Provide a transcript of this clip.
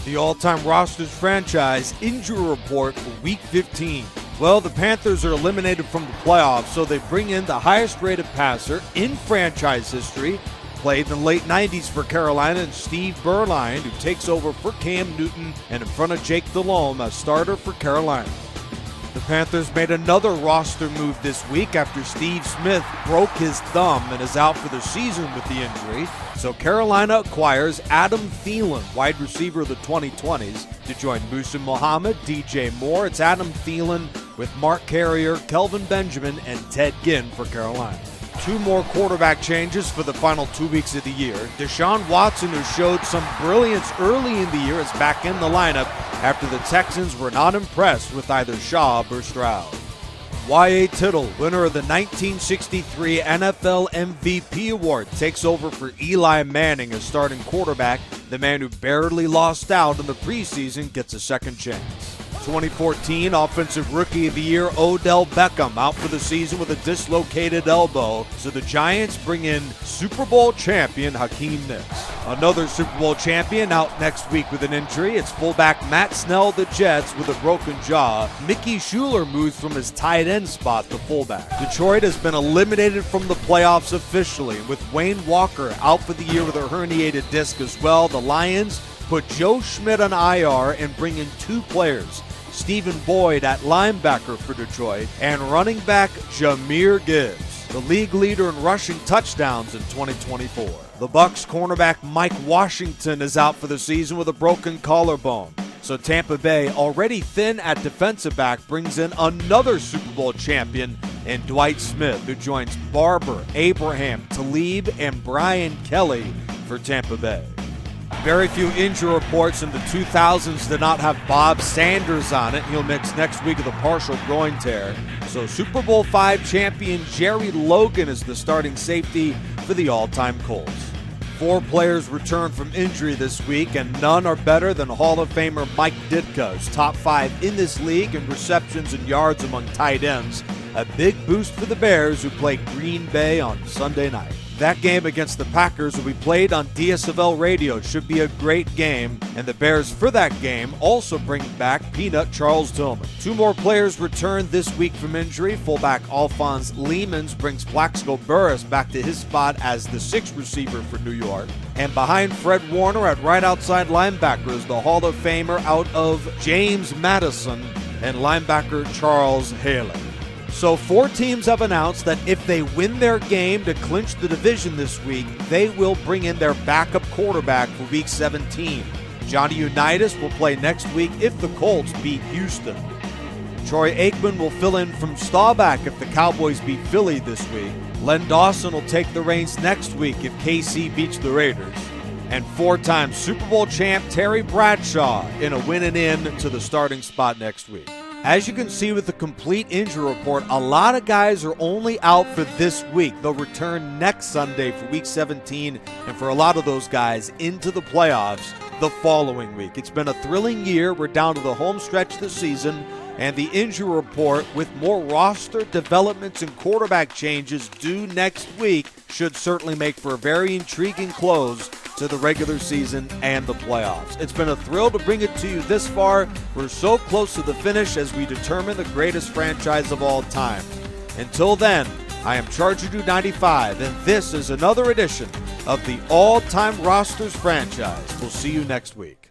The all-time rosters franchise injury report for Week 15. Well, the Panthers are eliminated from the playoffs, so they bring in the highest-rated passer in franchise history, played in the late 90s for Carolina, and Steve Berline, who takes over for Cam Newton and in front of Jake Delhomme as starter for Carolina. The Panthers made another roster move this week after Steve Smith broke his thumb and is out for the season with the injury. So Carolina acquires Adam Thielen, wide receiver of the 2020s, to join Musa Muhammad, DJ Moore. It's Adam Thielen with Mark Carrier, Kelvin Benjamin, and Ted Ginn for Carolina. Two more quarterback changes for the final 2 weeks of the year. Deshaun Watson, who showed some brilliance early in the year, is back in the lineup after the Texans were not impressed with either Schaub or Stroud. Y.A. Tittle, winner of the 1963 NFL MVP award, takes over for Eli Manning as starting quarterback. The man who barely lost out in the preseason gets a second chance. 2014 Offensive Rookie of the Year Odell Beckham out for the season with a dislocated elbow, so the Giants bring in Super Bowl champion Hakeem Nicks. Another Super Bowl champion out next week with an injury. It's fullback Matt Snell of the Jets with a broken jaw. Mickey Schuler moves from his tight end spot to fullback. Detroit has been eliminated from the playoffs officially, with Wayne Walker out for the year with a herniated disc as well. The Lions put Joe Schmidt on IR and bring in two players, Stephen Boyd at linebacker for Detroit and running back Jahmyr Gibbs, the league leader in rushing touchdowns in 2024. The Bucs cornerback Mike Washington is out for the season with a broken collarbone. So Tampa Bay, already thin at defensive back, brings in another Super Bowl champion in Dwight Smith, who joins Barber, Abraham, Talib, and Brian Kelly for Tampa Bay. Very few injury reports in the 2000s did not have Bob Sanders on it. He'll miss next week with a partial groin tear. So Super Bowl V champion Jerry Logan is the starting safety for the all-time Colts. 4 players return from injury this week, and none are better than Hall of Famer Mike Ditka, who's top 5 in this league in receptions and yards among tight ends. A big boost for the Bears, who play Green Bay on Sunday night. That game against the Packers will be played on DSFL radio. It should be a great game, and the Bears for that game also bring back Peanut Charles Tillman. 2 more players return this week from injury. Fullback Alphonse Leemans brings Plaxico Burress back to his spot as the 6th receiver for New York. And behind Fred Warner at right outside linebacker is the Hall of Famer out of James Madison and linebacker Charles Haley. So 4 teams have announced that if they win their game to clinch the division this week, they will bring in their backup quarterback for Week 17. Johnny Unitas will play next week if the Colts beat Houston. Troy Aikman will fill in from Staubach if the Cowboys beat Philly this week. Len Dawson will take the reins next week if KC beats the Raiders. And 4-time Super Bowl champ Terry Bradshaw in a win and in to the starting spot next week. As you can see with the complete injury report, a lot of guys are only out for this week. They'll return next Sunday for Week 17, and for a lot of those guys, into the playoffs the following week. It's been a thrilling year. We're down to the home stretch of the season, and the injury report with more roster developments and quarterback changes due next week should certainly make for a very intriguing close to the regular season and the playoffs. It's been a thrill to bring it to you this far. We're so close to the finish as we determine the greatest franchise of all time. Until then, I am Charger Dude 95, and this is another edition of the All-Time Rosters franchise. We'll see you next week.